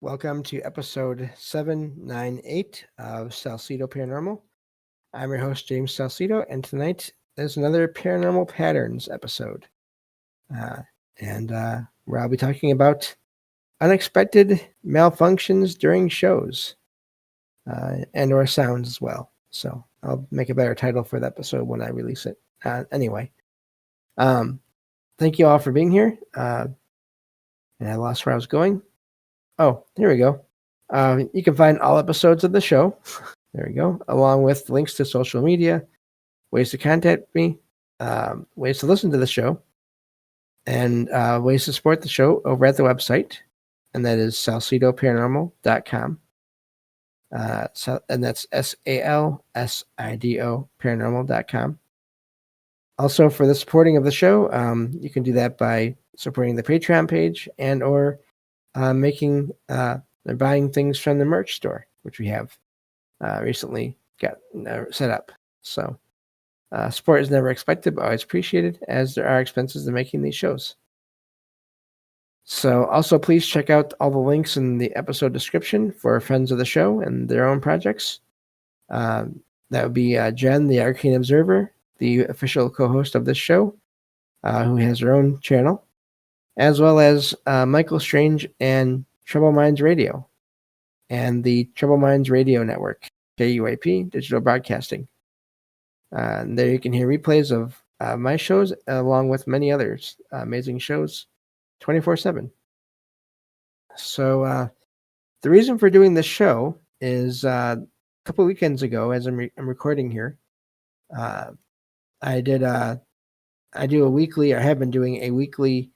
Welcome to episode 798 of Salsido Paranormal. I'm your host, James Salsido, and tonight is another Paranormal Patterns episode. Where I'll be talking about unexpected malfunctions during shows and or sounds as well. So I'll make a better title for the episode when I release it. Anyway, thank you all for being here. And I lost where I was going. Oh, here we go. You can find all episodes of the show. There we go. Along with links to social media, ways to contact me, ways to listen to the show, and ways to support the show over at the website. And that is salsidoparanormal.com. And that's SALSIDO paranormal.com. Also, for the supporting of the show, you can do that by supporting the Patreon page and or making they're buying things from the merch store, which we have recently got set up. So support is never expected, but always appreciated, as there are expenses in making these shows. So also please check out all the links in the episode description for friends of the show and their own projects. That would be Jen, the Arcane Observer, the official co-host of this show, who has her own channel, as well as Michael Strange and Trouble Minds Radio and the Trouble Minds Radio Network, KUAP, Digital Broadcasting. And there you can hear replays of my shows along with many others, amazing shows, 24/7. So the reason for doing this show is a couple of weekends ago, as I'm recording here, I do a weekly, or have been doing a weekly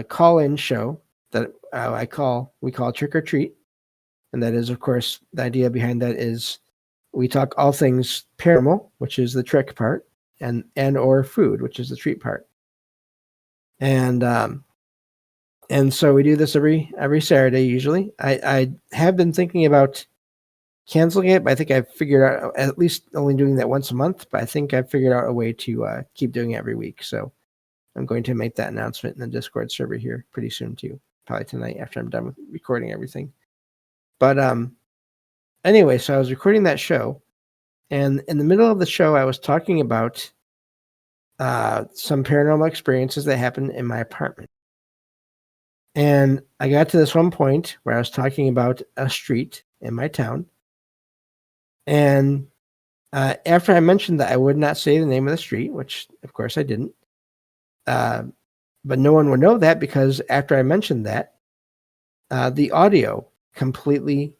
call-in show that we call Trick or Treat. And that is, of course, the idea behind that is we talk all things paranormal, which is the trick part, and or food, which is the treat part. And so we do this every Saturday usually. I have been thinking about canceling it, but I think I've figured out, at least only doing that once a month, but I think I've figured out a way to keep doing it every week. So I'm going to make that announcement in the Discord server here pretty soon too, probably tonight after I'm done with recording everything. But anyway, so I was recording that show, and in the middle of the show, I was talking about some paranormal experiences that happened in my apartment. And I got to this one point where I was talking about a street in my town. And after I mentioned that I would not say the name of the street, which of course I didn't, but no one would know that because after I mentioned that, the audio completely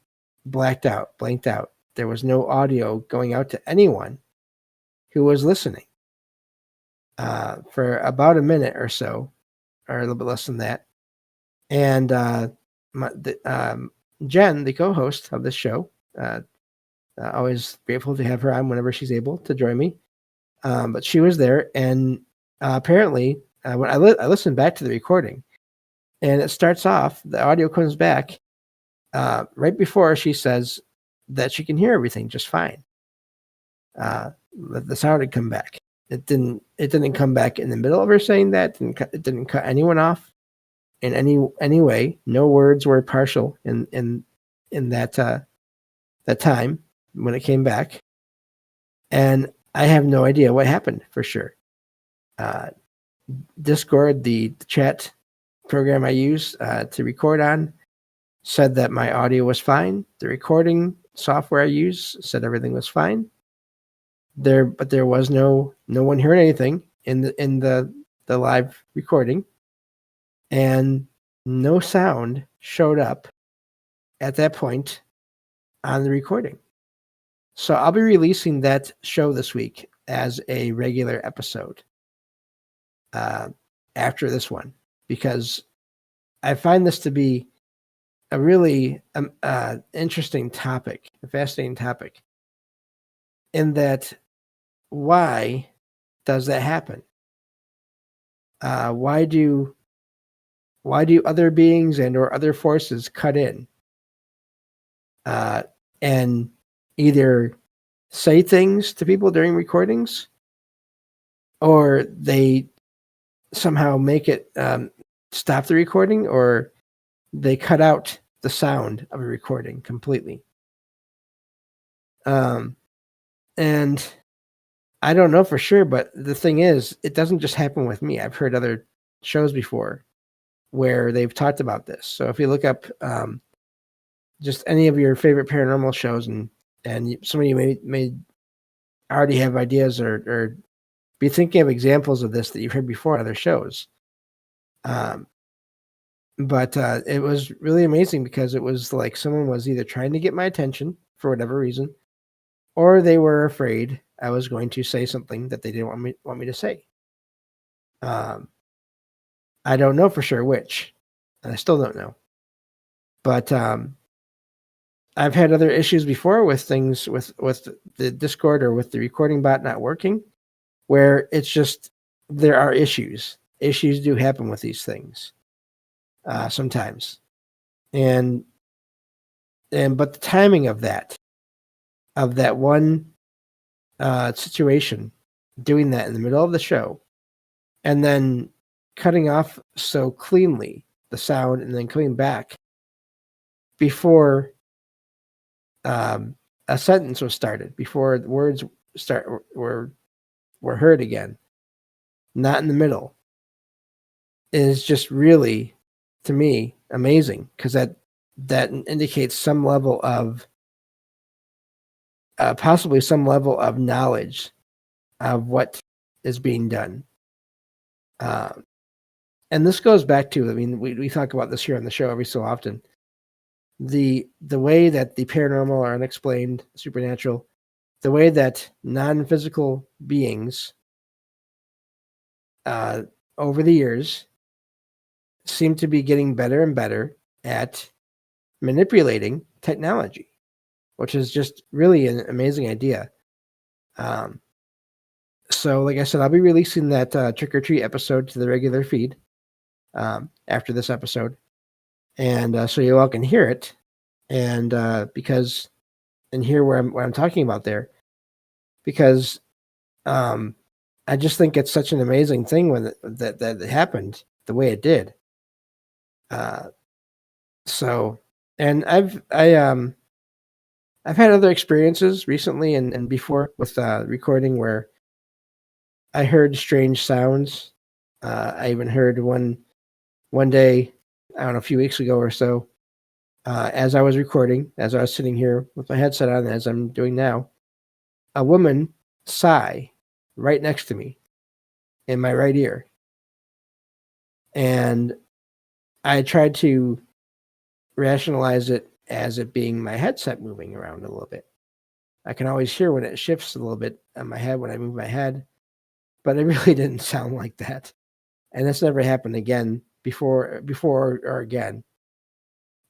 blanked out. There was no audio going out to anyone who was listening for about a minute or so, or a little bit less than that. And Jen, the co-host of this show, always grateful to have her on whenever she's able to join me. But she was there, and apparently, when I listened back to the recording, and it starts off, the audio comes back right before she says that she can hear everything just fine. The sound had come back. It didn't come back in the middle of her saying that. It didn't cut anyone off in any way. No words were partial in that time when it came back. And I have no idea what happened for sure. Discord, the chat program I use to record on, said that my audio was fine. The recording software I use said everything was fine. But there was no one heard anything in the live recording, and no sound showed up at that point on the recording. So I'll be releasing that show this week as a regular episode after this one, because I find this to be a really interesting topic, a fascinating topic, in that why does that happen? Why do other beings and or other forces cut in and either say things to people during recordings, or they somehow make it stop the recording, or they cut out the sound of a recording completely. And I don't know for sure, but the thing is, it doesn't just happen with me. I've heard other shows before where they've talked about this. So if you look up just any of your favorite paranormal shows, and some of you may already have ideas or be thinking of examples of this that you've heard before in other shows. But it was really amazing because it was like someone was either trying to get my attention for whatever reason, or they were afraid I was going to say something that they didn't want me to say. I don't know for sure which, and I still don't know. But I've had other issues before with things with the Discord or with the recording bot not working, where it's just there are issues. Issues do happen with these things sometimes, but the timing of that one situation, doing that in the middle of the show, and then cutting off so cleanly the sound, and then coming back before a sentence was started, before the words were heard again, not in the middle, is just really, to me, amazing, because that indicates some level of possibly some level of knowledge of what is being done. And this goes back to, I mean, we talk about this here on the show every so often. The way that the paranormal or unexplained, supernatural, the way that non-physical beings over the years seem to be getting better and better at manipulating technology, which is just really an amazing idea. So like I said, I'll be releasing that trick or treat episode to the regular feed after this episode, and so you all can hear it, and hear what I'm talking about there, because I just think it's such an amazing thing when that it happened the way it did. So, and I've had other experiences recently and before with recording where I heard strange sounds. I even heard one day, I don't know, a few weeks ago or so, as I was recording, as I was sitting here with my headset on, as I'm doing now, a woman sigh right next to me in my right ear. And I tried to rationalize it as it being my headset moving around a little bit. I can always hear when it shifts a little bit on my head when I move my head, but it really didn't sound like that. And this never happened again before or again.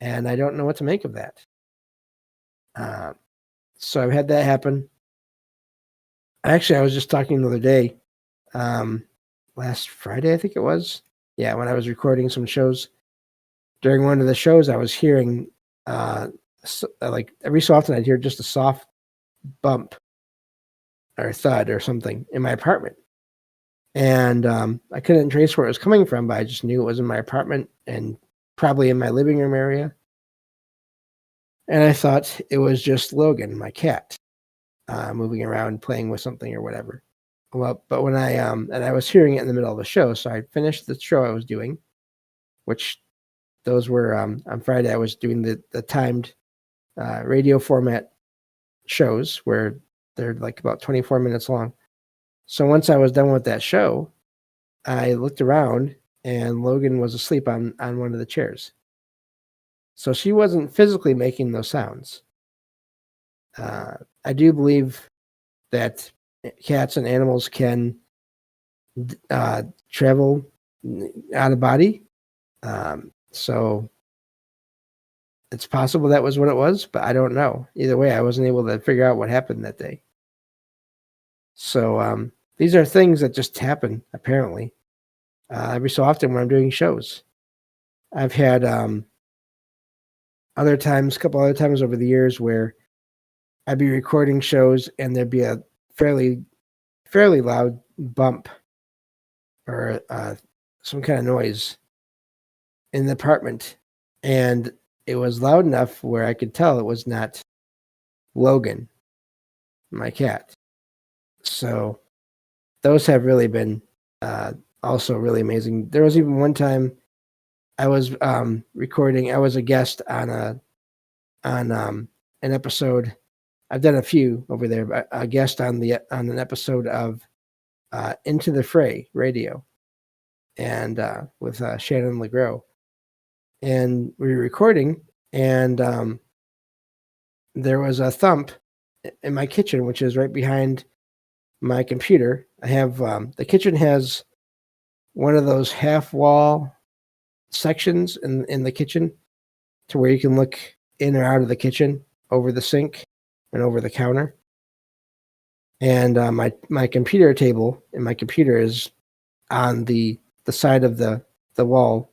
And I don't know what to make of that. So I've had that happen. Actually, I was just talking the other day, last Friday, I think it was. Yeah, when I was recording some shows. During one of the shows, I was hearing, like every so often, I'd hear just a soft bump or thud or something in my apartment. And I couldn't trace where it was coming from, but I just knew it was in my apartment and probably in my living room area. And I thought it was just Logan, my cat, moving around, playing with something or whatever. Well, but when and I was hearing it in the middle of the show, so I finished the show I was doing, which those were on Friday. I was doing the timed radio format shows where they're like about 24 minutes long. So once I was done with that show, I looked around and Logan was asleep on one of the chairs. So she wasn't physically making those sounds. I do believe that cats and animals can travel out of body. So it's possible that was what it was, but I don't know. Either way, I wasn't able to figure out what happened that day. So these are things that just happen, apparently, every so often when I'm doing shows. I've had a couple other times over the years where I'd be recording shows and there'd be a fairly loud bump or some kind of noise in the apartment, and it was loud enough where I could tell it was not Logan, my cat. So those have really been also really amazing. There was even one time I was recording. I was a guest on an episode. I've done a few over there, but a guest on an episode of Into the Fray Radio, and with Shannon LeGros, and we were recording, and there was a thump in my kitchen, which is right behind my computer. I have the kitchen has one of those half wall sections in the kitchen to where you can look in or out of the kitchen over the sink and over the counter. And my computer table and my computer is on the side of the wall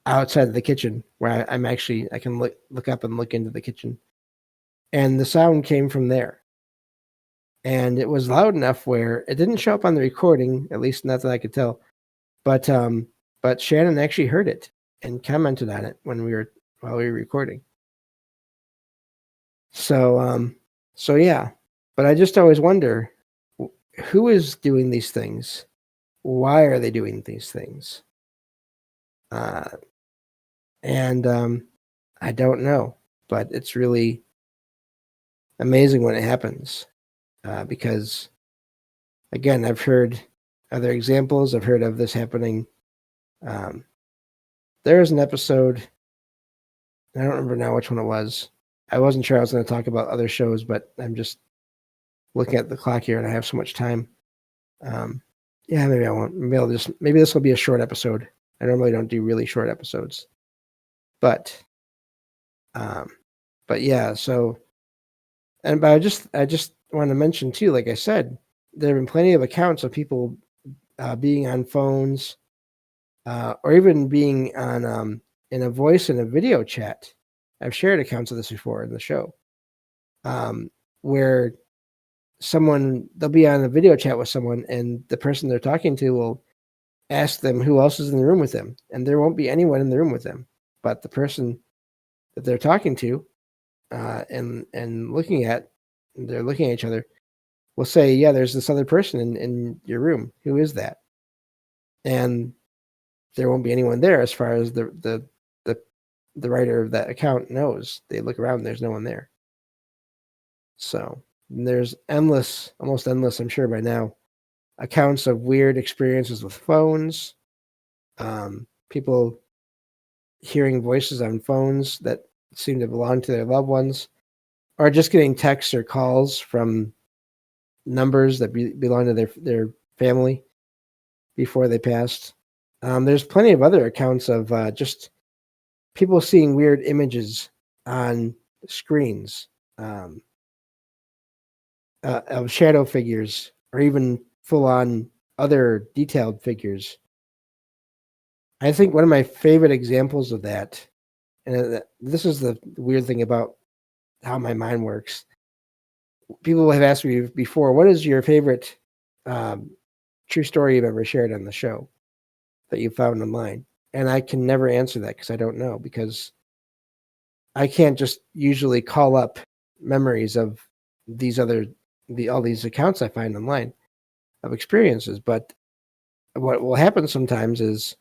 outside of the kitchen where I can look up and look into the kitchen. And the sound came from there. And it was loud enough where it didn't show up on the recording, at least not that I could tell. But Shannon actually heard it and commented on it while we were recording. So yeah. But I just always wonder, who is doing these things? Why are they doing these things? And I don't know, but it's really amazing when it happens. Because, again, I've heard other examples. I've heard of this happening. There was an episode, I don't remember now which one it was. I wasn't sure I was going to talk about other shows, but I'm just looking at the clock here and I have so much time. Yeah, maybe I won't. Maybe this will be a short episode. I normally don't do really short episodes. But yeah, so, but I just want to mention too, like I said, there have been plenty of accounts of people being on phones or even being on in a voice and a video chat. I've shared accounts of this before in the show, where they'll be on a video chat with someone and the person they're talking to will ask them who else is in the room with them, and there won't be anyone in the room with them, but the person that they're talking to and they're looking at each other will say, yeah, there's this other person in your room. Who is that? And there won't be anyone there as far as the writer of that account knows. They look around and there's no one there. So there's almost endless, I'm sure by now, accounts of weird experiences with phones, people hearing voices on phones that seem to belong to their loved ones, or just getting texts or calls from numbers that belong to their family before they passed. There's plenty of other accounts of just people seeing weird images on screens of shadow figures or even full-on other detailed figures. I think one of my favorite examples of that, and this is the weird thing about how my mind works. People have asked me before, what is your favorite true story you've ever shared on the show that you found online? And I can never answer that because I don't know, because I can't just usually call up memories of all these accounts I find online of experiences. But what will happen sometimes is,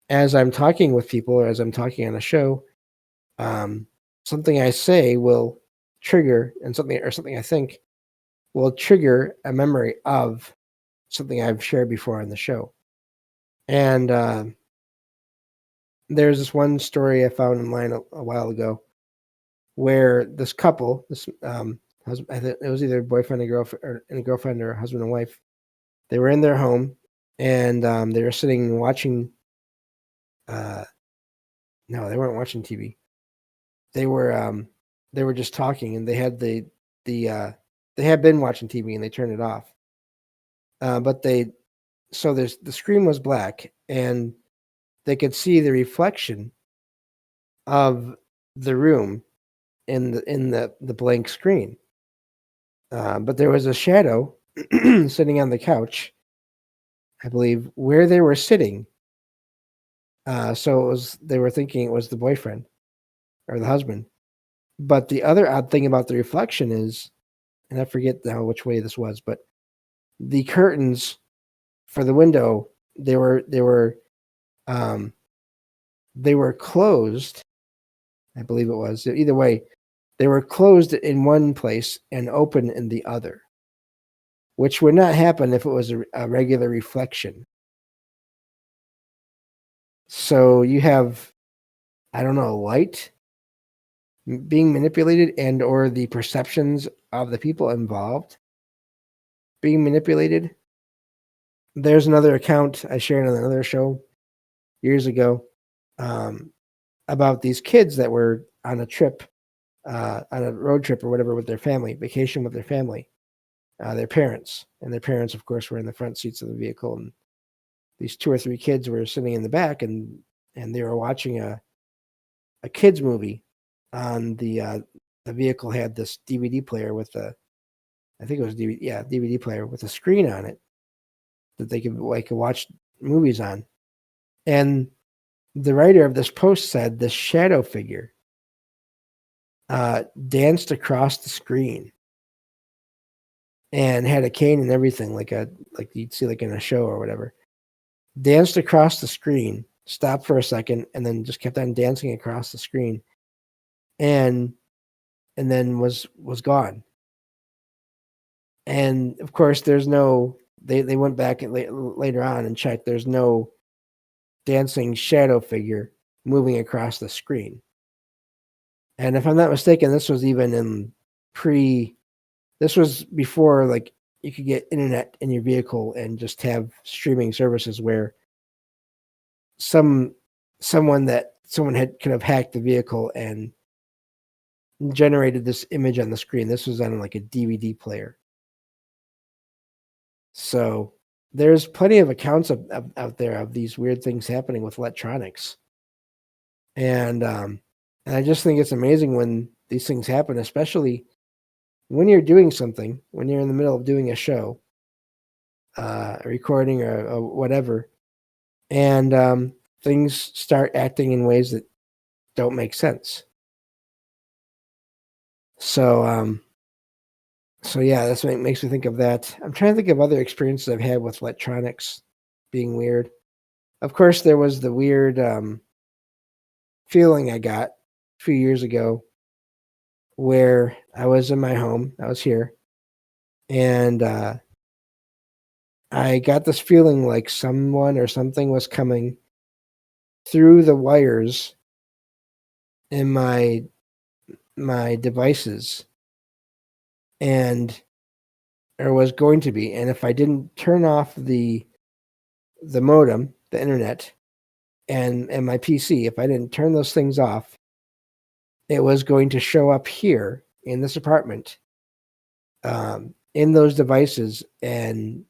as I'm talking with people or as I'm talking on a show, something I say will trigger, and something I think will trigger a memory of something I've shared before on the show. And there's this one story I found online a while ago where this couple, husband, I think it was either boyfriend and girlfriend or husband and wife, they were in their home and they were sitting and watching. No, they weren't watching TV. They were just talking, and they had they had been watching TV and they turned it off. But the screen was black and they could see the reflection of the room in the blank screen. But there was a shadow sitting on the couch, I believe, where they were sitting. So they were thinking it was the boyfriend. or the husband. But the other odd thing about the reflection is, and I forget now which way this was, but the curtains for the window, they were closed. I believe it was. Either way, they were closed in one place and open in the other, which would not happen if it was a regular reflection. So you have, I don't know, light being manipulated and or the perceptions of the people involved being manipulated. There's another account I shared on another show years ago about these kids that were on a trip, on a road trip or whatever with their family, vacation with their family, their parents. And their parents, of course, were in the front seats of the vehicle. And these 2 or 3 kids were sitting in the back, and they were watching a kids movie on the vehicle had this DVD player with I think it was DVD player with a screen on it that they could watch movies on. And the writer of this post said this shadow figure danced across the screen and had a cane and everything, like you'd see like in a show or whatever. Danced across the screen, stopped for a second, and then just kept on dancing across the screen, and then was gone. And of course, there's no. They went back later on and checked. There's no dancing shadow figure moving across the screen. And if I'm not mistaken, this was even in this was before like you could get internet in your vehicle and just have streaming services where someone could have hacked the vehicle and generated this image on the screen. This was on like a DVD player. So there's plenty of accounts out there of these weird things happening with electronics. And I just think it's amazing when these things happen, especially when you're doing something, when you're in the middle of doing a show, recording or whatever, and things start acting in ways that don't make sense. So yeah, that's what makes me think of that. I'm trying to think of other experiences I've had with electronics being weird. Of course, there was the weird feeling I got a few years ago where I was in my home. I was here, and I got this feeling like someone or something was coming through the wires in my devices, or was going to be. And if I didn't turn off the modem, the internet, and my PC, if I didn't turn those things off, it was going to show up here in this apartment, in those devices, and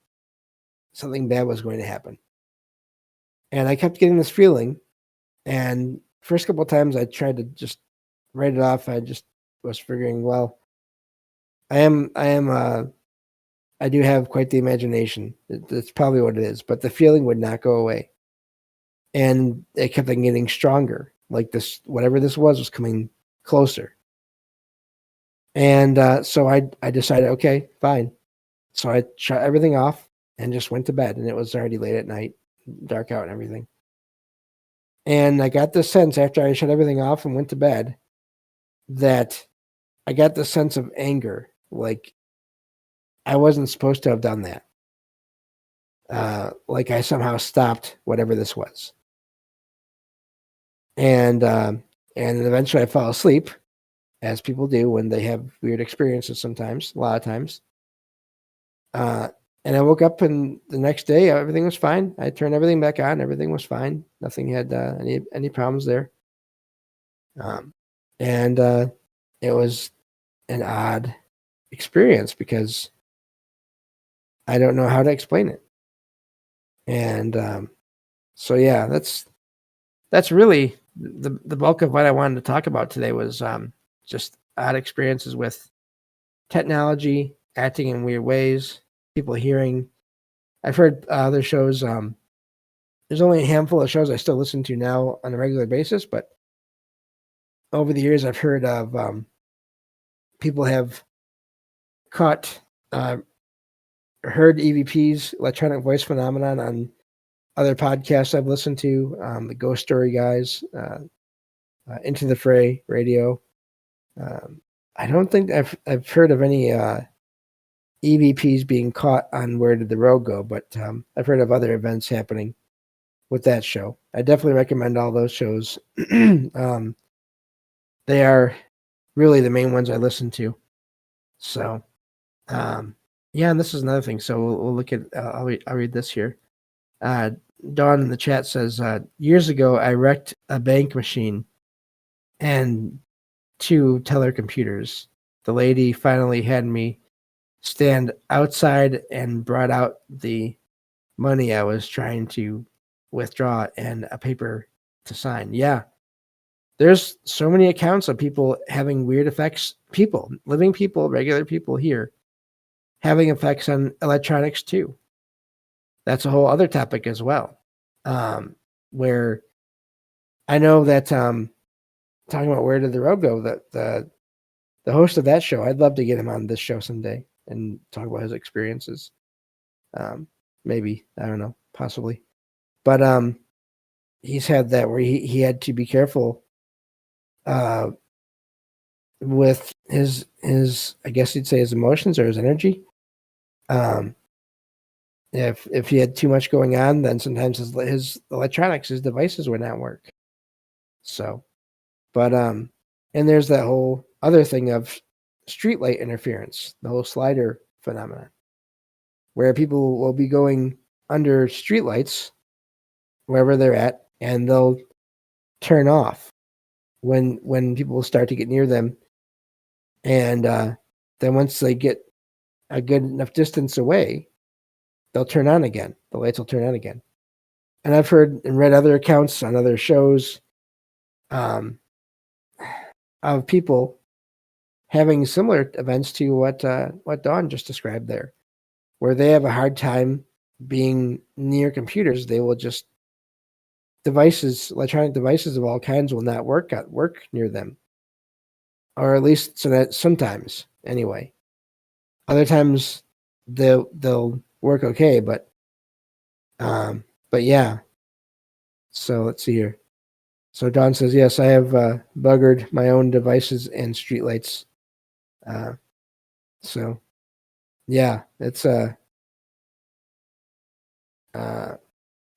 something bad was going to happen. And I kept getting this feeling, and first couple of times I tried to just write it off. I just was figuring, well, I do have quite the imagination. That's probably what it is. But the feeling would not go away. And it kept on getting stronger. Like this, whatever this was coming closer. And so I decided, okay, fine. So I shut everything off and just went to bed. And it was already late at night, dark out and everything. And I got this sense after I shut everything off and went to bed that I got the sense of anger. Like I wasn't supposed to have done that. Like I somehow stopped whatever this was. And eventually I fell asleep, as people do when they have weird experiences sometimes, a lot of times. And I woke up, and the next day everything was fine. I turned everything back on. Everything was fine. Nothing had any problems there. And it was an odd experience because I don't know how to explain it. And so yeah, that's really the bulk of what I wanted to talk about today was just odd experiences with technology, acting in weird ways, people hearing. I've heard other shows. There's only a handful of shows I still listen to now on a regular basis, but over the years, I've heard of people have caught heard EVPs, electronic voice phenomenon, on other podcasts I've listened to, the Ghost Story guys, Into the Fray Radio. I don't think I've heard of any EVPs being caught on Where Did the Road Go, but I've heard of other events happening with that show. I definitely recommend all those shows. They are really the main ones I listen to. So, yeah, and this is another thing. So we'll look at. I'll read this here. Dawn in the chat says, years ago I wrecked a bank machine and 2 teller computers. The lady finally had me stand outside and brought out the money I was trying to withdraw and a paper to sign. Yeah. There's so many accounts of people having weird effects, living people, regular people here, having effects on electronics too. That's a whole other topic as well. Where I know that talking about Where Did the Road Go, that the host of that show, I'd love to get him on this show someday and talk about his experiences. Maybe, I don't know, possibly. But he's had that where he had to be careful with his I guess you'd say his emotions or his energy. If he had too much going on, then sometimes his electronics, his devices would not work. So, but and there's that whole other thing of streetlight interference, the whole slider phenomenon, where people will be going under streetlights wherever they're at, and they'll turn off when people start to get near them, and then once they get a good enough distance away, they'll turn on again. The lights will turn on again. And I've heard and read other accounts on other shows of people having similar events to what Dawn just described there, where they have a hard time being near computers. They will just electronic devices of all kinds will not work near them, or at least so that sometimes anyway. Other times they'll work okay, but yeah. So let's see here. So Don says, yes, I have buggered my own devices and streetlights. So yeah, it's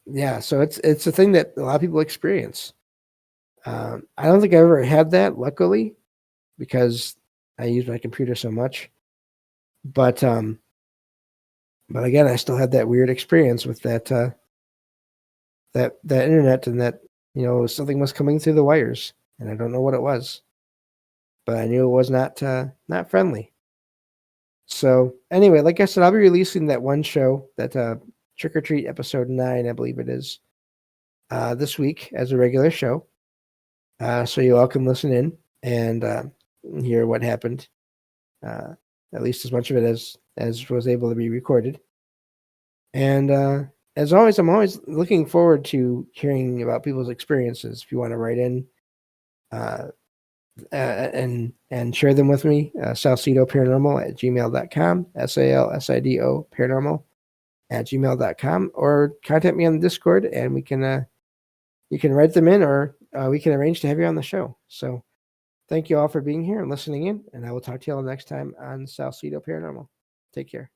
yeah. So it's a thing that a lot of people experience. I don't think I ever had that, luckily, because I use my computer so much. But again, I still had that weird experience with that that internet, and that something was coming through the wires, and I don't know what it was, but I knew it was not friendly. So anyway, like I said, I'll be releasing that one show, that Trick or Treat episode 9, I believe it is, this week as a regular show. So you all can listen in and hear what happened, at least as much of it as was able to be recorded. And as always, I'm always looking forward to hearing about people's experiences. If you want to write in and share them with me, salsidoparanormal@gmail.com, SALSIDO paranormal@gmail.com, or contact me on the Discord, and we can you can write them in, or we can arrange to have you on the show. So thank you all for being here and listening in, and I will talk to you all next time on Salsido Paranormal. Take care.